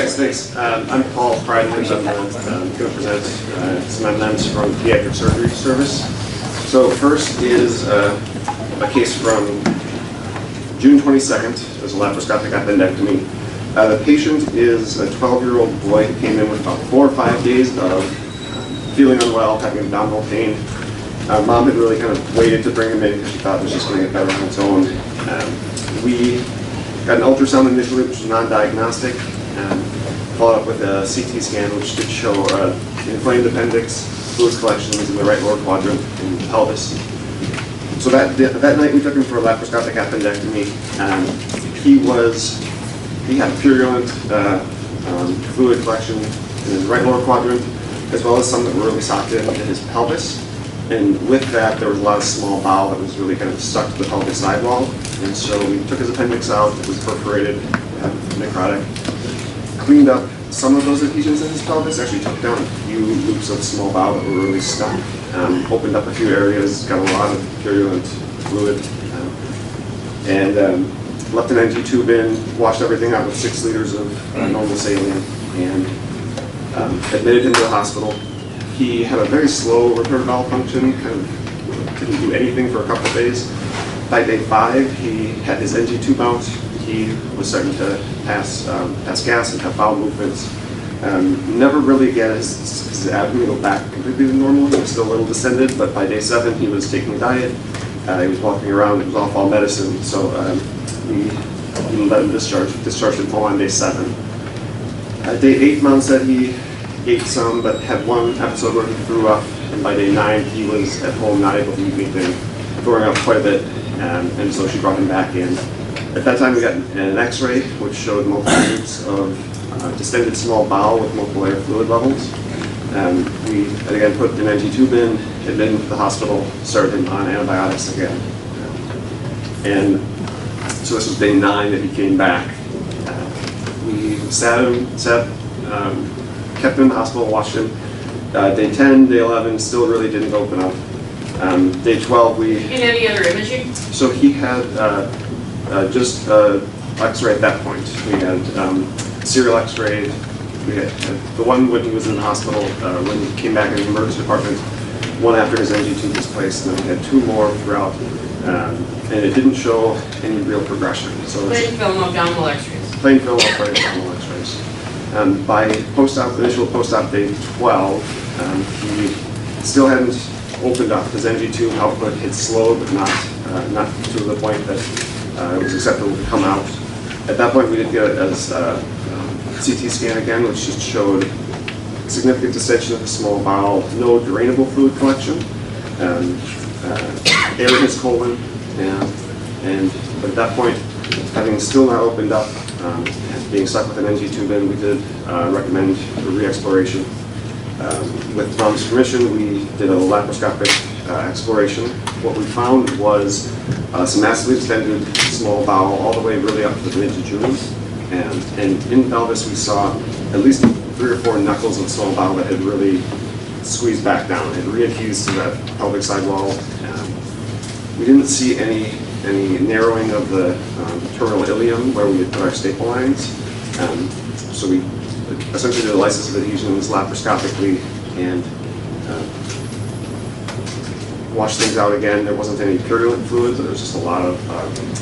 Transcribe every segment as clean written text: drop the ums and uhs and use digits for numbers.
Yes, thanks. I'm Paul Pryden. I'm going to present some amendments from pediatric surgery service. So first is a case from June 22nd. There's a laparoscopic appendectomy. The patient is a 12-year-old boy who came in with about 4 or 5 days of feeling unwell, having abdominal pain. Mom had really kind of waited to bring him in because she thought it was just going to get better on its own. We got an ultrasound initially, which was non-diagnostic, and followed up with a CT scan, which did show inflamed appendix, fluid collections in the right lower quadrant and pelvis. So that night we took him for a laparoscopic appendectomy. He had purulent fluid collection in his right lower quadrant, as well as some that were really socked into his pelvis. And with that, there was a lot of small bowel that was really kind of stuck to the pelvic sidewall. And so we took his appendix out. It was perforated, necrotic. Cleaned up some of those adhesions in his pelvis. Actually took down a few loops of small bowel that were really stuck. Opened up a few areas. Got a lot of purulent fluid. And left an NG tube in. Washed everything out with 6 liters of normal saline. And admitted him to the hospital. He had a very slow return valve function, kind of didn't do anything for a couple of days. By day 5, he had his NG tube out. He was starting to pass gas and have bowel movements. Never really get his abdomen go back completely to normal. He was still a little distended, but by day 7, he was taking a diet. He was walking around. It was all medicine, so we let him discharged him home on day 7. Day 8, Mom said he ate some, but had one episode where he threw up, and by day 9 he was at home not able to eat anything, throwing up quite a bit, and so she brought him back in. At that time we got an x-ray which showed multiple tubes of distended small bowel with multiple air fluid levels. We again put an NG tube in, admitted him to the hospital, started him on antibiotics again. And so this was day 9 that he came back. We kept him in the hospital, watched him. Day 10, day 11, still really didn't open up. Day 12, we... And any other imaging? So he had just x-ray at that point. We had serial x-ray. We had the one when he was in the hospital, when he came back in the emergency department, one after his NG tube was placed, and then we had 2 more throughout. And it didn't show any real progression. So plain film abdominal x-rays. Plain film abdominal x-rays. By initial post-op day 12, he still hadn't opened up. His NG tube output had slowed, but not to the point that it was acceptable to come out. At that point, we did get a CT scan again, which just showed significant distension of the small bowel, no drainable fluid collection, air in his colon, but at that point, having still not opened up, being stuck with an NG tube in, we did recommend a re-exploration. With Mom's permission, we did a laparoscopic exploration. What we found was some massively distended small bowel all the way really up to the mid-jejunum. And in pelvis, we saw at least 3 or 4 knuckles of small bowel that had really squeezed back down. It re-adhesed to that pelvic sidewall. We didn't see any narrowing of the terminal ileum where we had put our staple lines. So we essentially did a lysis of adhesions laparoscopically and washed things out again. There wasn't any purulent fluid, but there was just a lot of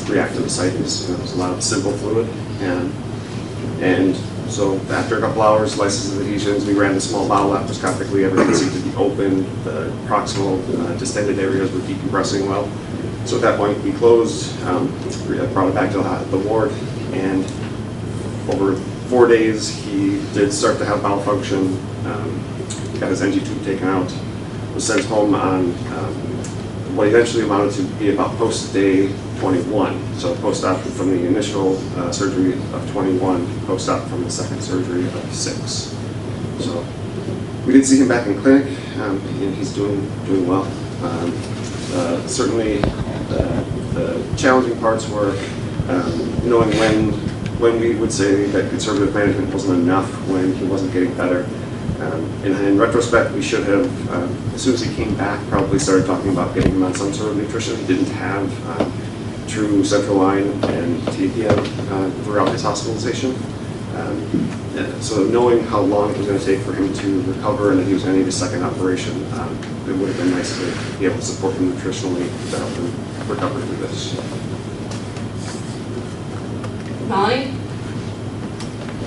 reactive ascites. There was a lot of simple fluid. And so after a couple hours, lysis of adhesions, we ran the small bowel laparoscopically. Everything seemed to be open. The proximal distended areas were decompressing well. So at that point, we closed, brought it back to the ward, and over 4 days, he did start to have bowel function, got his NG tube taken out, was sent home on what eventually amounted to be about post-day 21. So post-op from the initial surgery of 21, post-op from the second surgery of 6. So we did see him back in clinic, and he's doing well. Certainly, the challenging parts were knowing when we would say that conservative management wasn't enough, when he wasn't getting better. In retrospect, we should have, as soon as he came back, probably started talking about getting him on some sort of nutrition. He didn't have true central line and TPM throughout his hospitalization. So knowing how long it was going to take for him to recover and that he was going to need a second operation, it would have been nice to be able to support him nutritionally to help him recover through this. Molly?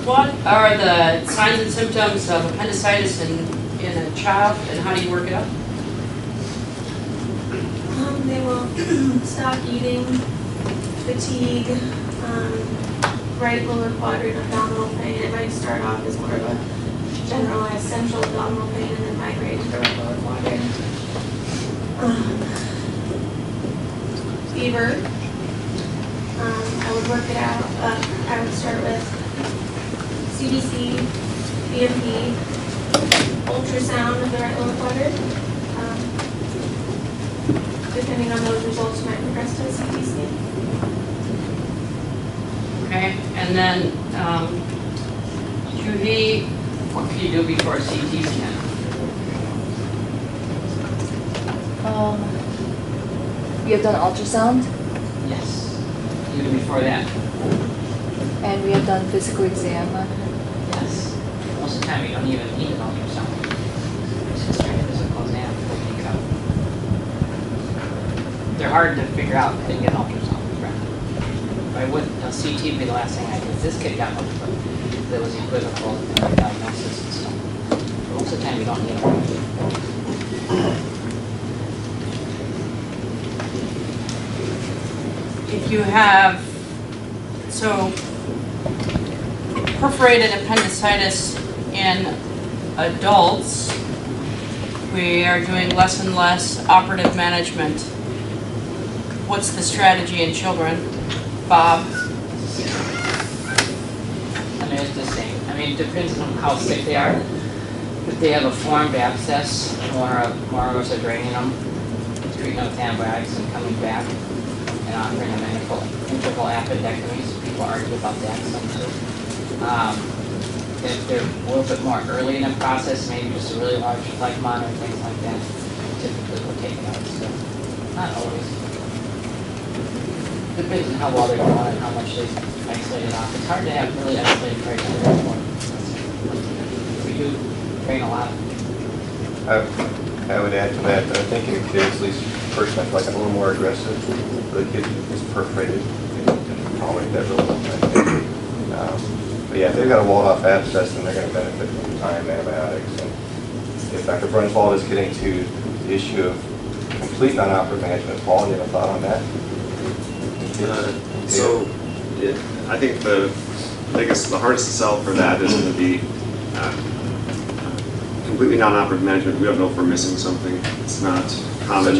What are the signs and symptoms of appendicitis in a child, and how do you work it up? They will stop eating, fatigue, right lower quadrant abdominal pain. It might start off as more of a generalized central abdominal pain and then migrate to the right lower quadrant. Fever. I would work it out. I would start with CBC, BMP, ultrasound of the right lower quadrant. Depending on those results, you might progress to a CT scan. Okay, and then QV, what can you do before a CT scan? We have done ultrasound, Yes. You do before that? and we have done physical exam. Yes. Most of the time you don't even need an ultrasound. It's just straight physical exam. They're hard to figure out if they get an ultrasound. I would, a CT would be the last thing I did. This kid got one, but it was equivocal in the diagnosis and stuff. But most of the time you don't need one. If you have, so perforated appendicitis in adults, we are doing less and less operative management. What's the strategy in children? Bob? I mean, it's the same. I mean, it depends on how sick they are. If they have a formed abscess, more of us are draining them, treating them with antibiotics and coming back, and offering them interval appendectomies. People argue about that sometimes. If they're a little bit more early in the process, maybe just a really large phlegmon or things like that, typically we'll take it out. So, not always. Depends on how well they're doing and how much they isolate it off. It's hard to have really isolated criteria for. We do train a lot. I would add to that, I think in kids, at least first, I feel like I'm a little more aggressive. The kid is perforated, and tolerate that real well. But yeah, if they've got a walled off abscess, then they're going to benefit from time antibiotics. And if Dr. Brunswald is getting to the issue of complete non-operative management, Paul, you have a thought on that? I think the hardest sell for that is going to be completely non-operative management. We don't know if we're missing something. It's not common.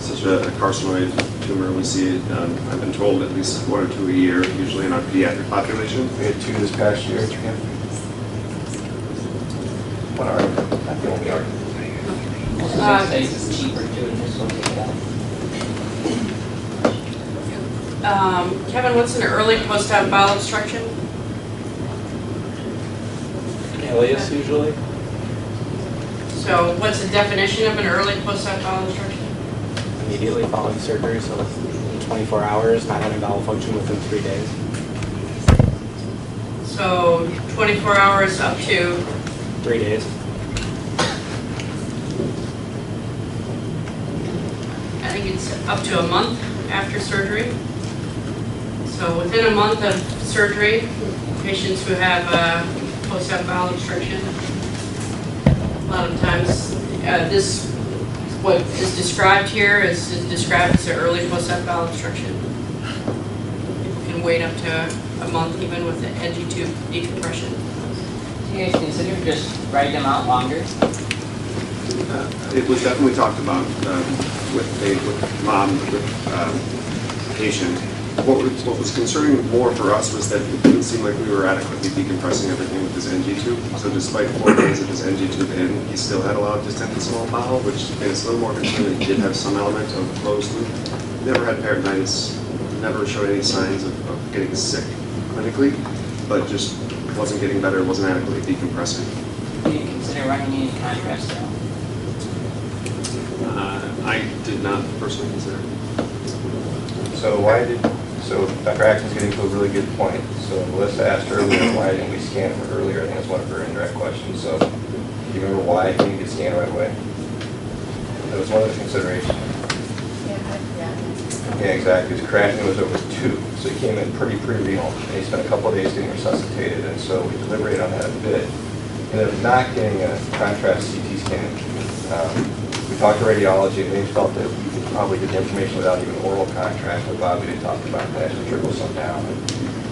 Such a carcinoid tumor. We see it, I've been told, at least 1 or 2 a year, usually in our pediatric population. We had 2 this past year. One argument, not the only argument. It's cheaper too, and just look at that. Kevin, what's an early post-op bowel obstruction? Alias usually. So what's the definition of an early post-op bowel obstruction? Immediately following surgery, so within 24 hours, not having bowel function within 3 days. So 24 hours up to? 3 days. I think it's up to a month after surgery. So within a month of surgery, patients who have post-op bowel obstruction, a lot of times what is described here is described as an early post-op bowel obstruction. People can wait up to a month even with the NG tube decompression. Do you guys consider just writing them out longer? It was definitely talked about with mom, with patient. What was concerning more for us was that it didn't seem like we were adequately decompressing everything with his NG tube. So despite 4 days of his NG tube in, he still had a lot of distended small bowel, which made us a little more concerned that he did have some element of closed loop. Never had peritonitis, never showed any signs of getting sick clinically, but just wasn't getting better, wasn't adequately decompressing. Do you consider running any contrast though? I did not personally consider it. So why did So Dr. Axon's getting to a really good point. So Melissa asked earlier, why didn't we scan him earlier? I think that's one of her indirect questions. So do you remember why he didn't get scanned right away? That was one of the considerations. Yeah, exactly. His creatinine was over 2, so he came in pretty renal, and he spent a couple of days getting resuscitated, and so we deliberated on that a bit. Ended up not getting a contrast CT scan. We talked to radiology, and they felt that we could probably get the information without even oral contrast, but Bobby had talked about that to trickle some down.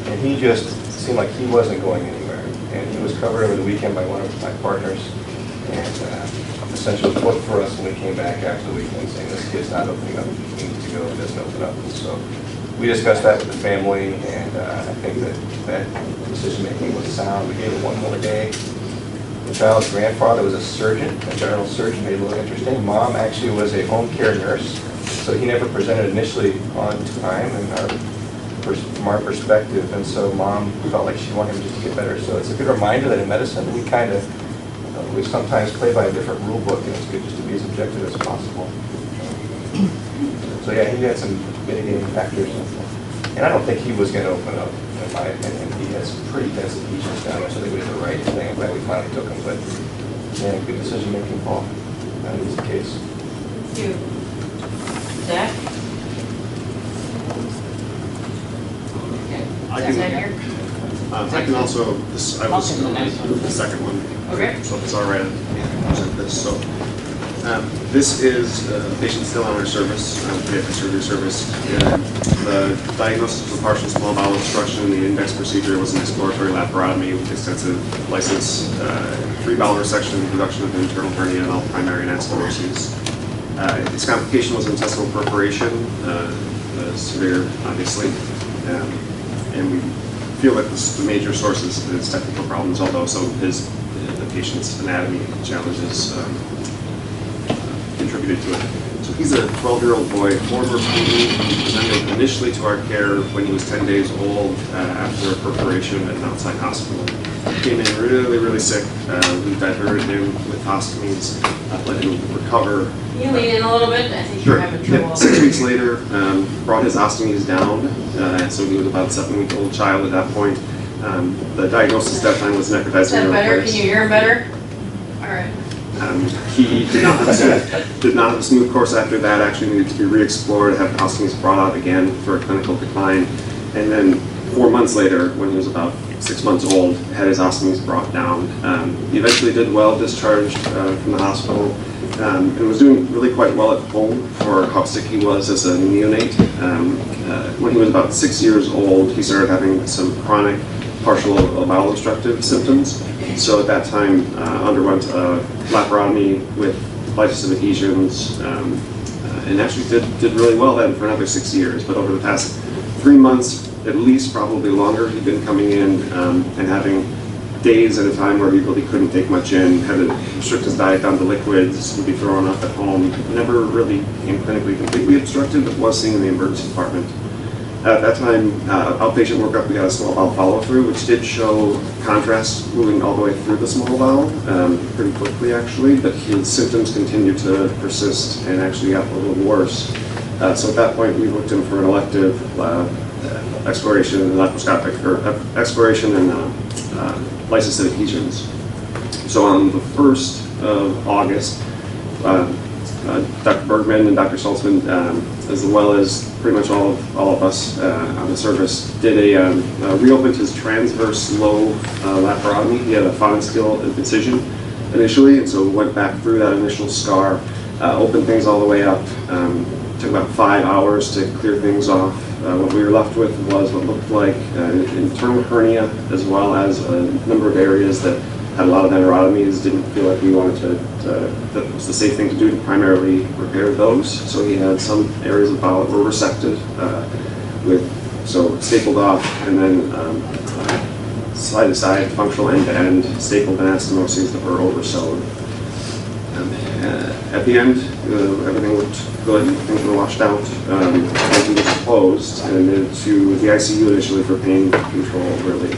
And he just seemed like he wasn't going anywhere. And he was covered over the weekend by one of my partners, and essentially was booked for us when we came back after the weekend, saying this kid's not opening up, he needs to go, he doesn't open up. And so we discussed that with the family, and I think that decision-making was sound. We gave it one more day. The child's grandfather was a surgeon, a general surgeon, made it a little interesting. Mom actually was a home care nurse, so he never presented initially on time from our perspective, and so Mom felt like she wanted him just to get better. So it's a good reminder that in medicine we sometimes play by a different rule book, and it's good just to be as objective as possible. So yeah, he had some mitigating factors, and I don't think he was going to open up. In my opinion, he has some pretty dense adhesions down there, so I think we did the right thing. I'm glad we finally took him, but yeah, good decision-making, Paul. That is the case. Thank you. Zach? I can also, I was the second one. Okay. So if it's all right, I present this. So this is a patient still on our service, pediatric surgery service. The diagnosis was a partial small bowel obstruction. The index procedure was an exploratory laparotomy with extensive license, 3 bowel resection, reduction of internal hernia, and all primary anastomosis. Its complication was intestinal perforation, severe, obviously, and we feel that the major source is his technical problems, although some of the patient's anatomy challenges contributed to it. So he's a 12-year-old boy, former PD. He presented initially to our care when he was 10 days old after a perforation at an outside hospital. He came in really sick. We diverted him with ostomies, let him recover. Can you lean in a little bit? I think Sure. you're having trouble. Yeah. 6 weeks later, brought his ostomies down, so he was about a 7-week-old child at that point. The diagnosis at that time was necrotizing Is that better? neuroparesis. Can you hear him better? All right. He did not have a smooth course after that, actually needed to be re-explored, have ostomies brought out again for a clinical decline. And then 4 months later, when he was about 6 months old, had his ostomies brought down. He eventually did well, discharged from the hospital, and was doing really quite well at home for how sick he was as a neonate. When he was about 6 years old, he started having some chronic partial bowel obstructive symptoms. So at that time, underwent a laparotomy with lysis of adhesions, and actually did really well then for another 6 years. But over the past 3 months, at least, probably longer, he'd been coming in and having days at a time where he really couldn't take much in, had to restrict his diet down to liquids, would be throwing up at home. Never really became clinically completely obstructed, but was seen in the emergency department. At that time, outpatient workup, we got a small bowel follow-through, which did show contrast moving all the way through the small bowel, pretty quickly actually, but his symptoms continued to persist and actually got a little worse. So at that point, we looked in for an elective exploration and laparoscopic, or exploration and lysis of adhesions. So on the 1st of August, Dr. Bergman and Dr. Saltzman, as well as pretty much all of us on the service, did reopened his transverse low laparotomy. He had a Fonenskill incision initially, and so went back through that initial scar, opened things all the way up. Took about 5 hours to clear things off. What we were left with was what looked like an internal hernia, as well as a number of areas that had a lot of enterotomies. Didn't feel like we wanted that was the safe thing to do, to primarily repair those. So he had some areas of bowel that were resected, so stapled off, and then side to side, functional end to end, stapled anastomoses that were oversewed. At the end, everything looked good, things were washed out, he was closed and admitted to the ICU initially for pain control, really.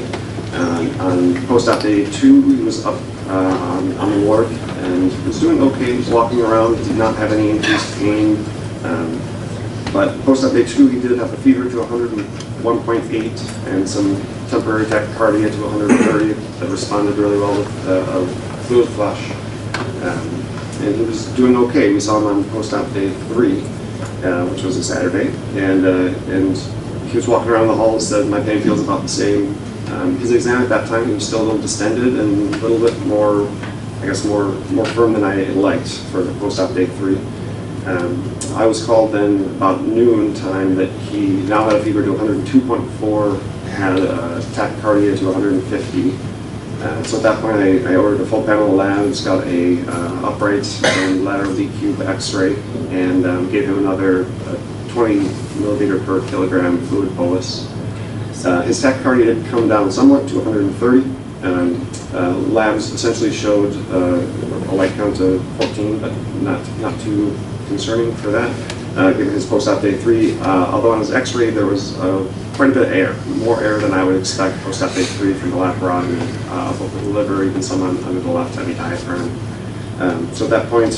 On post-op day 2, he was up on the ward and was doing okay. He was walking around, did not have any increased pain. But post-op day 2, he did have a fever to 101.8 and some temporary tachycardia to 130 that responded really well with a fluid flush. And he was doing okay. We saw him on post-op day 3, which was a Saturday, and he was walking around the hall and said, "My pain feels about the same." His exam at that time, he was still a little distended and a little bit more, I guess, more firm than I liked for the post-op day 3. I was called then about noon time that he now had a fever to 102.4, had a tachycardia to 150. So at that point, I ordered a full panel of labs, got a upright and lateral D-cube X-ray, and gave him another 20 milliliter per kilogram fluid bolus. His tachycardia had come down somewhat to 130. Labs essentially showed a white count of 14, but not too concerning for that, given his post-op day 3. Although on his X-ray there was quite a bit of air, more air than I would expect post-op day 3 from the laparotomy, both the liver, even some under the left heavy diaphragm. So at that point,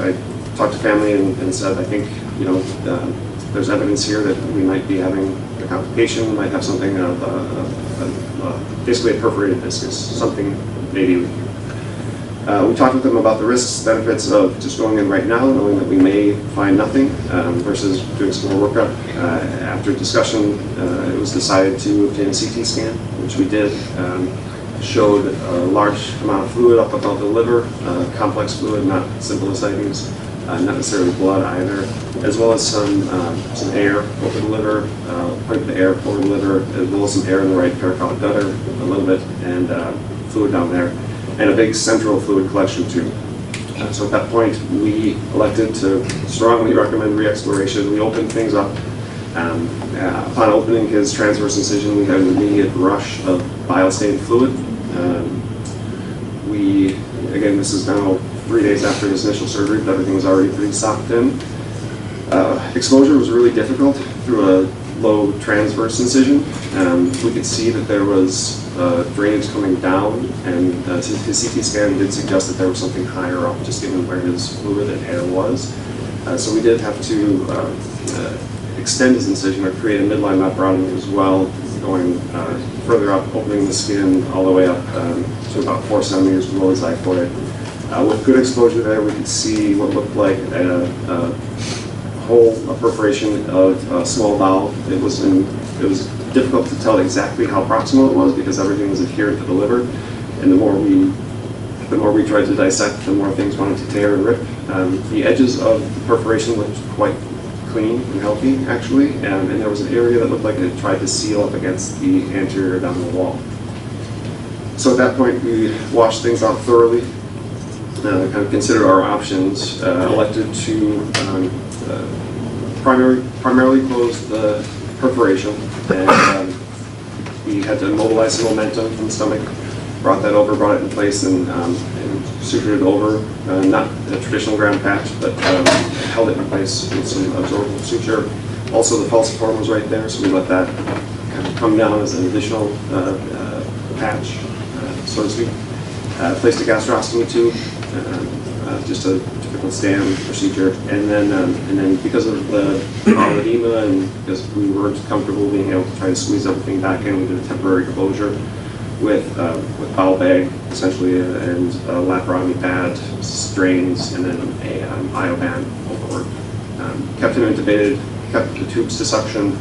I talked to family and said, I think, there's evidence here that we might be having a complication. We might have something of basically a perforated discus, something maybe. We talked with them about the risks, benefits of just going in right now, knowing that we may find nothing, versus doing some more workup. After discussion, it was decided to obtain a CT scan, which we did. Showed a large amount of fluid up above the liver, complex fluid, not simple ascites, not necessarily blood either, as well as some air over the liver, quite a bit of air over the liver, as well as some air in the right pericardial gutter, a little bit, and fluid down there, and a big central fluid collection tube. So at that point, we elected to strongly recommend re-exploration. We opened things up. Upon opening his transverse incision, we had an immediate rush of bile-stained fluid. Again, this is now 3 days after his initial surgery, but everything was already pretty socked in. Exposure was really difficult through a low transverse incision. We could see that there was drainage coming down, and his CT scan did suggest that there was something higher up, just given where his fluid and air was. So we did have to extend his incision or create a midline laparotomy as well, going further up, opening the skin all the way up to about 4 centimeters below his xiphoid. With good exposure there, we could see what looked like a hole, a perforation of a small bowel. It was difficult to tell exactly how proximal it was because everything was adherent to the liver, and the more we tried to dissect, the more things wanted to tear and rip. The edges of the perforation looked quite clean and healthy, actually, and there was an area that looked like it tried to seal up against the anterior abdominal wall. So at that point, we washed things out thoroughly, kind of considered our options, elected to primarily close the perforation, and we had to immobilize some momentum from the stomach, brought it in place, and sutured it over, not a traditional ground patch, but held it in place with some absorbable suture. Also, the falciform was right there, so we let that kind of come down as an additional patch, so to speak. Placed a gastrostomy tube, just a typical stand procedure, and then because of the bowel edema and because we weren't comfortable being able to try to squeeze everything back in, we did a temporary closure with bowel bag essentially, and a laparotomy pad, strains, and then a IO-band overwork. Kept him intubated, kept the tubes to suction,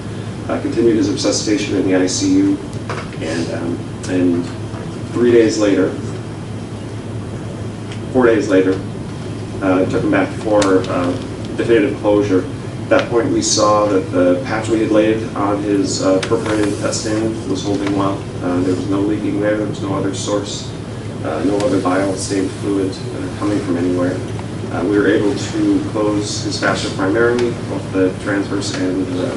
continued his resuscitation in the ICU, and 4 days later, took him back for definitive closure. At that point, we saw that the patch we had laid on his perforated intestine was holding well. There was no leaking there. There was no other source, no other bile-stained fluid coming from anywhere. We were able to close his fascia primarily, both the transverse and the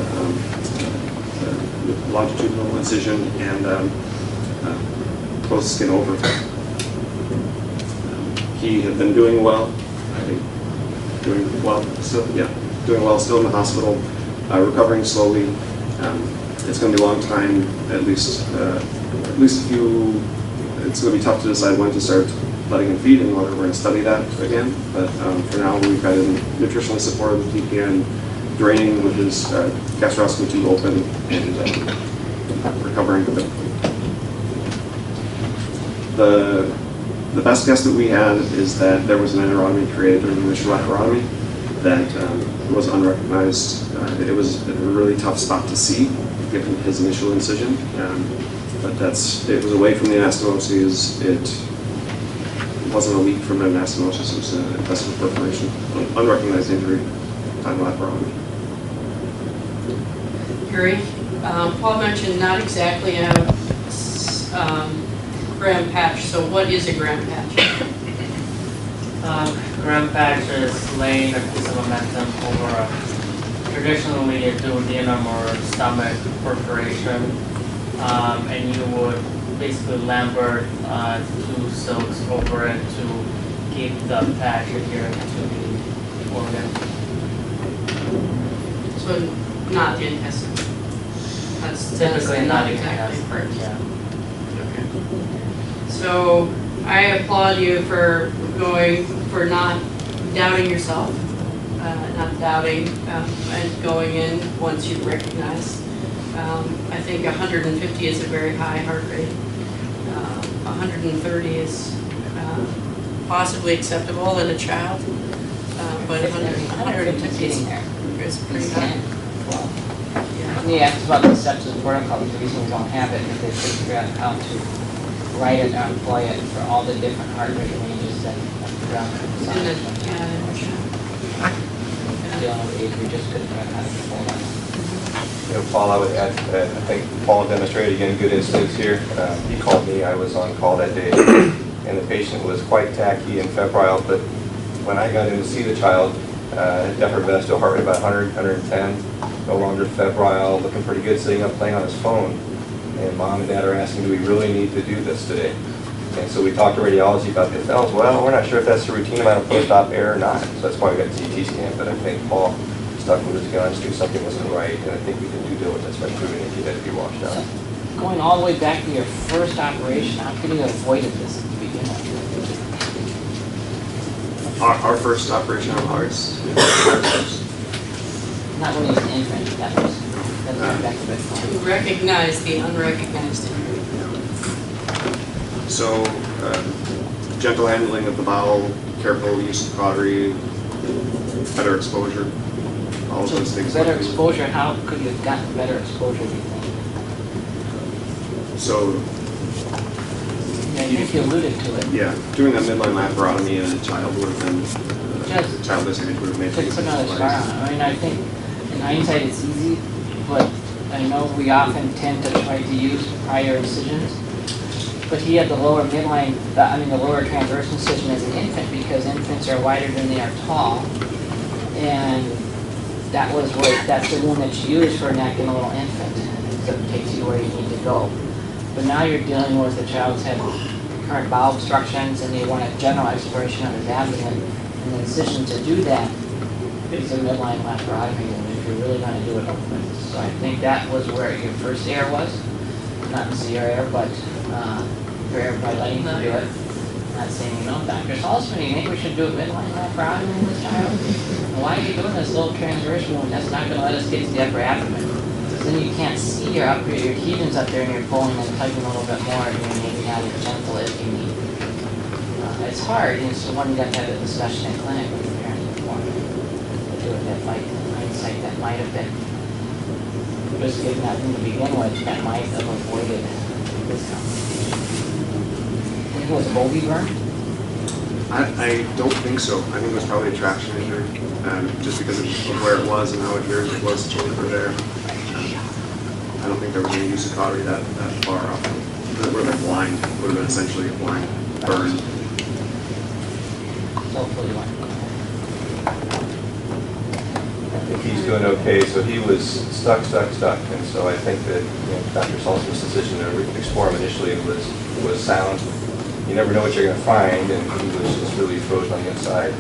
longitudinal incision, and close the skin over. He had been doing well, I think, doing well still in the hospital, recovering slowly. It's going to be a long time, at least it's going to be tough to decide when to start letting him feed and whether we're going to study that again. But for now, we've got him nutritionally supported with TPN, draining with his gastroscopy tube open and recovering quickly. The best guess that we had is that there was an enterotomy created during the initial laparotomy that was unrecognized. It was a really tough spot to see given his initial incision, but it was away from the anastomosis. It wasn't a leak from an anastomosis, it was an intestinal perforation, unrecognized injury, time of laparotomy. Gary, Paul mentioned not exactly a gram patch, so what is a gram patch? Gram patch is laying a piece of momentum over traditionally a duodenum or stomach perforation, and you would basically Lambert 2 silks over it to keep the patch adherent to the organ. So not the intestine. That's Typically not exactly intestine, correct. yeah. Okay. So I applaud you for not doubting yourself, not doubting and going in once you recognize. I think 150 is a very high heart rate. 130 is possibly acceptable in a child, but 150 is pretty high. He asks about the steps of protocol. The reason we don't have it is they figure out how to write it or employ it for all the different heart rate ranges that around the dealing with age, we just couldn't figure out how to control that. You know, Paul, I would add to that. I think Paul demonstrated again good instincts here. He called me. I was on call that day, and the patient was quite tacky and febrile. But when I got in to see the child, Depper Best to a heart rate about 100, 110, no longer febrile, looking pretty good, sitting up playing on his phone. And mom and dad are asking, do we really need to do this today? And so we talked to radiology about the cells. Well, we're not sure if that's the routine amount of post-op error or not. So that's why we got the CT scan. But I think Paul stuck with his guns, knew something wasn't right, and I think we did due diligence by proving that he had to be washed out. So, going all the way back to your first operation, how could you have avoided this at the beginning? Our first operation on ours. Not when he was an infant, that was back to To recognize the unrecognized injury. So, gentle handling of the bowel, careful use of cautery, better exposure, all of those things. Better exposure, how could you have gotten better exposure, do you think? So, I think you alluded to it. yeah, doing a midline laparotomy in a child would have been, Just childless image would have made to things put another much scar worse. on it. I mean, I think in hindsight it's easy, but I know we often tend to try to use prior incisions. But he had the lower midline, the lower transverse incision as an infant because infants are wider than they are tall. And that's the one that's used for a neck in a little infant. So it takes you where you need to go. But now you're dealing with a child's had recurrent bowel obstructions and you want a general exploration of his abdomen. And the incision to do that is a midline laparotomy, and if you're really going to do it open. So I think that was where your first error was. Not zero error, but your error by letting him do it. Not saying, Dr. Salzman, you think we should do a midline laparotomy in this child? Why are you doing this little transverse wound? That's not going to let us get to the upper abdomen. Then you can't see your adhesions up there and you're pulling and tugging a little bit more and you're maybe not as gentle as you need. It's hard, and it's the one you got to have a discussion in clinic with the parents before. To do it that might, in hindsight, that might have been, just given that from the begin with, that might have avoided this complication. Think it was a Bovie burn? I don't think so. I think it was probably a traction injury, just because of where it was and how adherent it was over there. I don't think there was any use of cautery that far off. It would have been blind. It would have been essentially a blind burn. Hopefully you I think he's doing okay. So he was stuck. And so I think that Dr. Salzman's decision to explore him initially was sound. You never know what you're going to find, and he was just really frozen on the inside.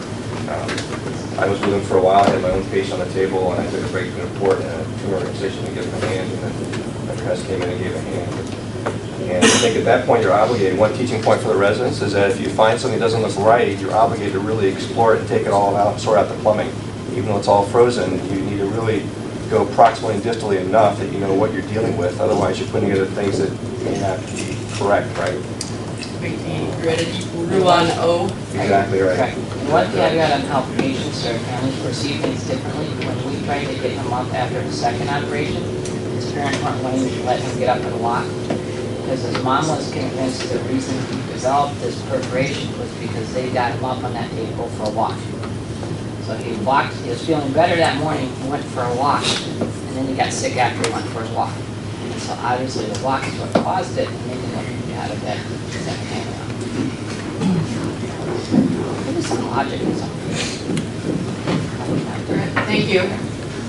I was with him for a while. I had my own patient on the table, and I took a break from the report and a tumor organization to give him a hand, and then Dr. Hess came in and gave a hand. And I think at that point you're obligated. One teaching point for the residents is that if you find something that doesn't look right, you're obligated to really explore it and take it all out, sort out the plumbing. Even though it's all frozen, you need to really go proximally and distally enough that you know what you're dealing with. Otherwise, you're putting together things that may not be correct, right? Ruan-O. Exactly right. Correct. And one caveat on how patients or families perceive things differently, when we tried to get him up after the second operation, his parents weren't willing to let him get up and walk. Because his mom was convinced the reason he developed this perforation was because they got him up on that day to go for a walk. So he walked, he was feeling better that morning, he went for a walk, and then he got sick after he went for his walk. And so obviously the walk is what caused it, and they didn't let him get out of bed the second time around. Maybe some logic in something. Thank you.